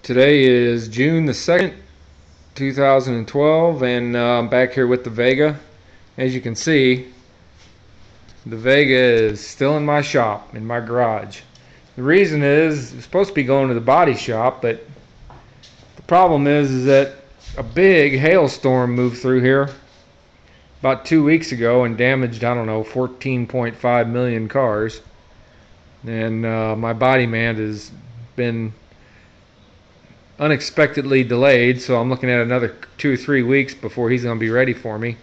Today is June the 2nd, 2012, and I'm back here with the Vega. As you can see, the Vega is still in my shop, in my garage. The reason is, it's supposed to be going to the body shop, but the problem is that a big hailstorm moved through here about 2 weeks ago and damaged, I don't know, 14.5 million cars. And my body man has been unexpectedly delayed, so I'm looking at another 2 or 3 weeks before he's going to be ready for me.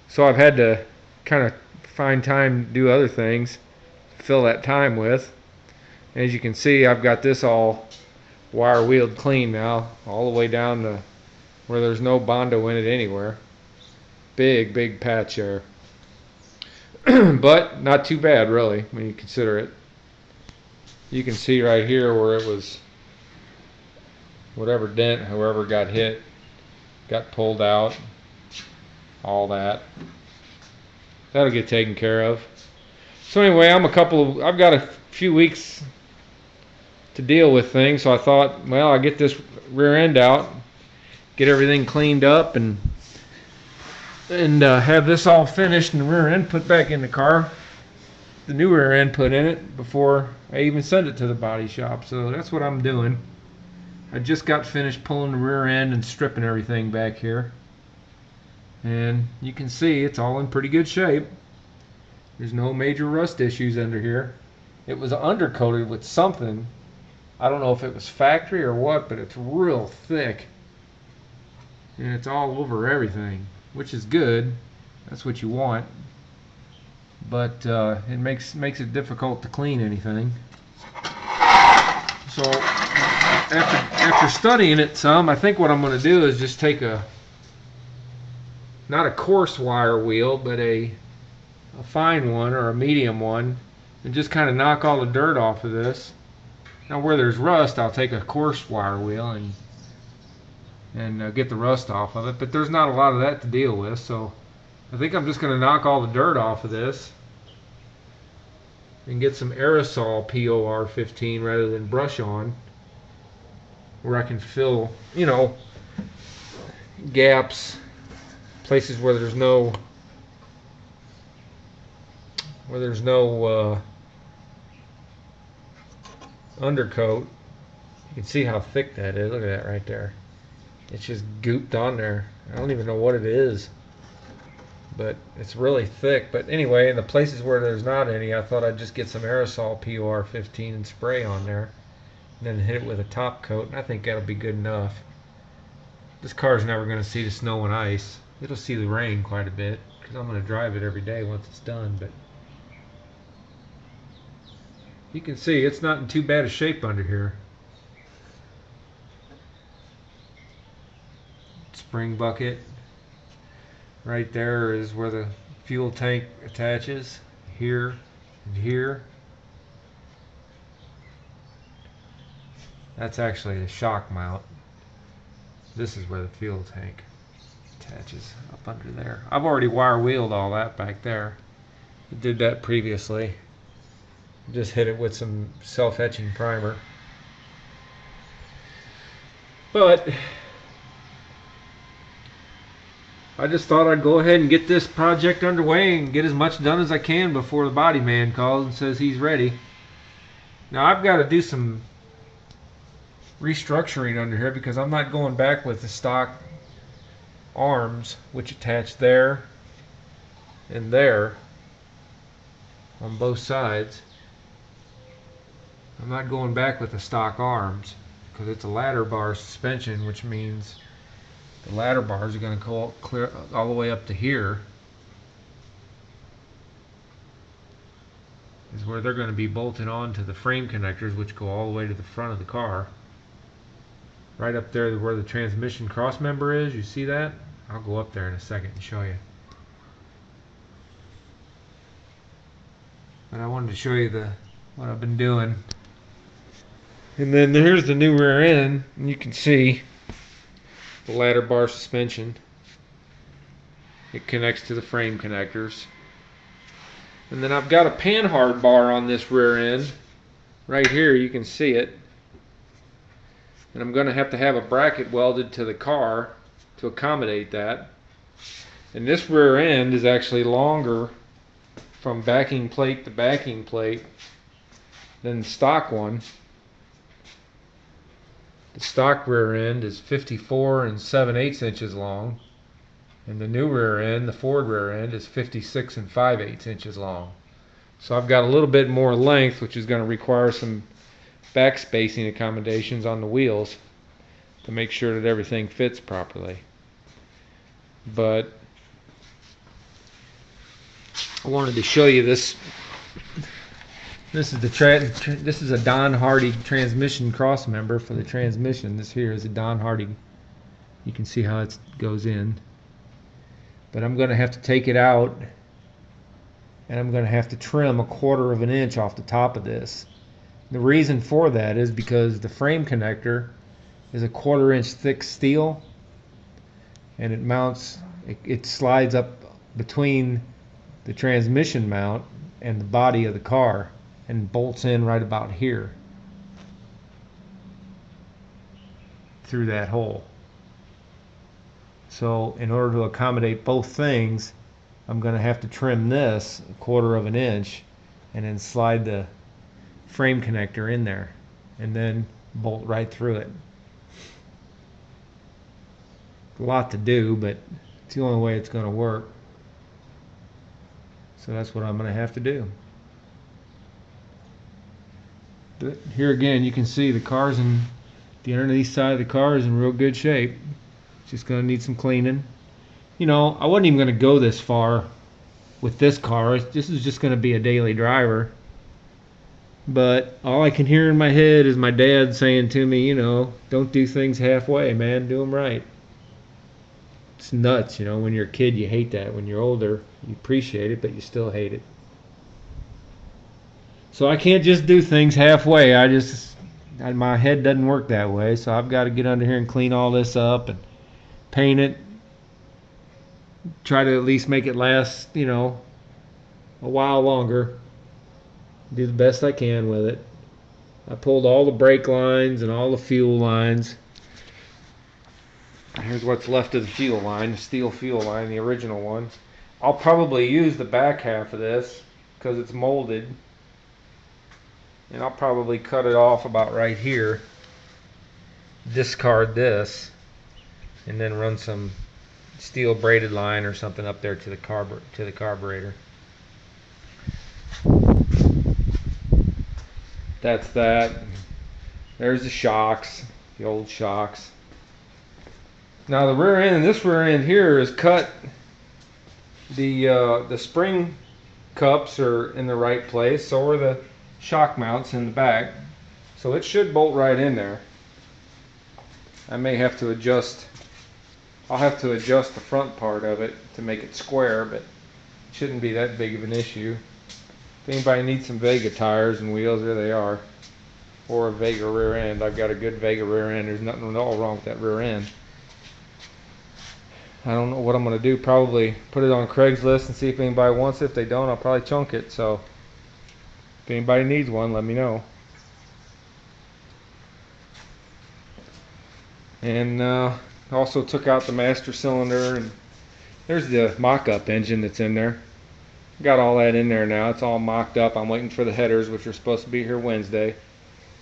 So I've had to kind of find time to do other things to fill that time with. As you can see, I've got this all wire wheeled clean now, all the way down to where there's no Bondo in it anywhere. Big patch there. But not too bad, really, when you consider it. You can see right here where it was, whatever dent, whoever got hit, got pulled out, all that. That'll get taken care of. So anyway, I've got a few weeks to deal with things, so I thought, well, I'll get this rear end out, get everything cleaned up, and have this all finished and the rear end put back in the car, the new rear end put in it, before I even send it to the body shop. So that's what I'm doing. I just got finished pulling the rear end and stripping everything back here, and you can see it's all in pretty good shape. There's no major rust issues under here. It was undercoated with something, I don't know if it was factory or what, but it's real thick and it's all over everything, which is good. That's what you want, but it makes it difficult to clean anything. So after studying it some, I think what I'm going to do is just take not a coarse wire wheel, but a fine one or a medium one, and just kind of knock all the dirt off of this. Now where there's rust, I'll take a coarse wire wheel and get the rust off of it, but there's not a lot of that to deal with, so I think I'm just going to knock all the dirt off of this and get some aerosol POR15 rather than brush on, where I can fill, gaps, places where there's no undercoat. You can see how thick that is. Look at that right there. It's just gooped on there. I don't even know what it is, but it's really thick. But anyway, in the places where there's not any, I thought I'd just get some aerosol POR15 and spray on there, and then hit it with a top coat, and I think that'll be good enough. This car's never going to see the snow and ice. It'll see the rain quite a bit, because I'm going to drive it every day once it's done. But you can see it's not in too bad a shape under here. Spring bucket right there is where the fuel tank attaches, here and here. That's actually a shock mount. This is where the fuel tank attaches, up under there. I've already wire wheeled all that back there. I did that previously. Just hit it with some self-etching primer. But I just thought I'd go ahead and get this project underway and get as much done as I can before the body man calls and says he's ready. Now I've got to do some restructuring under here, because I'm not going back with the stock arms, which attach there and there on both sides. I'm not going back with the stock arms, because it's a ladder bar suspension, which means the ladder bars are going to go clear all the way up to here, is where they're going to be bolted onto the frame connectors, which go all the way to the front of the car. Right up there where the transmission cross member is, you see that? I'll go up there in a second and show you. But I wanted to show you what I've been doing. And then here's the new rear end, and you can see the ladder bar suspension. It connects to the frame connectors. And then I've got a panhard bar on this rear end. Right here, you can see it. And I'm going to have a bracket welded to the car to accommodate that. And this rear end is actually longer from backing plate to backing plate than the stock one. The stock rear end is 54 7/8 inches long, and the new rear end, the Ford rear end, is 56 5/8 inches long. So I've got a little bit more length, which is going to require some back spacing accommodations on the wheels to make sure that everything fits properly. But I wanted to show you this. This is this is a Don Hardy transmission cross member for the transmission. This here is a Don Hardy. You can see how it goes in. But I'm going to have to take it out, and I'm going to have to trim 1/4 of an inch off the top of this. The reason for that is because the frame connector is a 1/4 inch thick steel, and it mounts, it slides up between the transmission mount and the body of the car and bolts in right about here through that hole. So in order to accommodate both things, I'm going to have to trim this 1/4 of an inch and then slide the frame connector in there and then bolt right through it. A lot to do, but it's the only way it's going to work. So that's what I'm going to have to do. But here again, you can see the car's in the underneath side of the car is in real good shape. It's just going to need some cleaning. You know, I wasn't even going to go this far with this car. This is just going to be a daily driver. But all I can hear in my head is my dad saying to me, you know, don't do things halfway, man. Do them right. It's nuts, you know. When you're a kid, you hate that. When you're older, you appreciate it, but you still hate it. So I can't just do things halfway. My head doesn't work that way. So I've got to get under here and clean all this up and paint it. Try to at least make it last, you know, a while longer. Do the best I can with it. I pulled all the brake lines and all the fuel lines. Here's what's left of the fuel line, the steel fuel line, the original one. I'll probably use the back half of this because it's molded. And I'll probably cut it off about right here, discard this, and then run some steel braided line or something up there to the carburetor. That's that. There's the shocks, the old shocks. Now the rear end, this rear end here is cut. The spring cups are in the right place, so are the shock mounts in the back. So it should bolt right in there. I may have to adjust. I'll have to adjust the front part of it to make it square, but it shouldn't be that big of an issue. If anybody needs some Vega tires and wheels, there they are. Or a Vega rear end. I've got a good Vega rear end. There's nothing at all wrong with that rear end. I don't know what I'm going to do. Probably put it on Craigslist and see if anybody wants it. If they don't, I'll probably chunk it. So if anybody needs one, let me know. And also took out the master cylinder, and there's the mock-up engine that's in there. Got all that in there now. It's all mocked up. I'm waiting for the headers, which are supposed to be here Wednesday.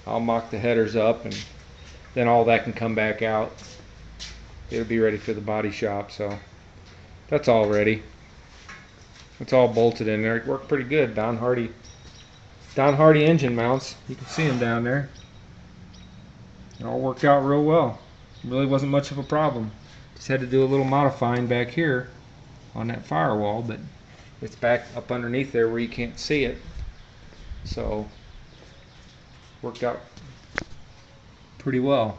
I'll mock the headers up, and then all that can come back out. It'll be ready for the body shop. So that's all ready. It's all bolted in there. It worked pretty good. Don Hardy engine mounts. You can see them down there. It all worked out real well. It really wasn't much of a problem. Just had to do a little modifying back here on that firewall, but it's back up underneath there where you can't see it. So worked out pretty well.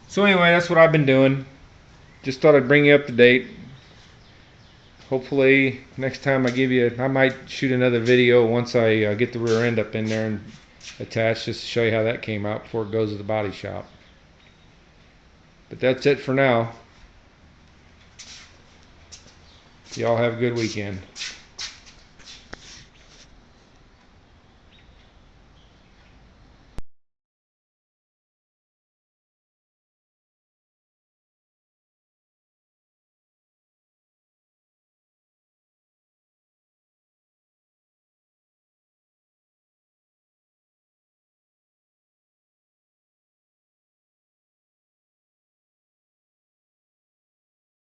So anyway, that's what I've been doing. Just thought I'd bring you up to date. Hopefully next time I might shoot another video once I get the rear end up in there and attached, just to show you how that came out before it goes to the body shop. But that's it for now. Y'all have a good weekend.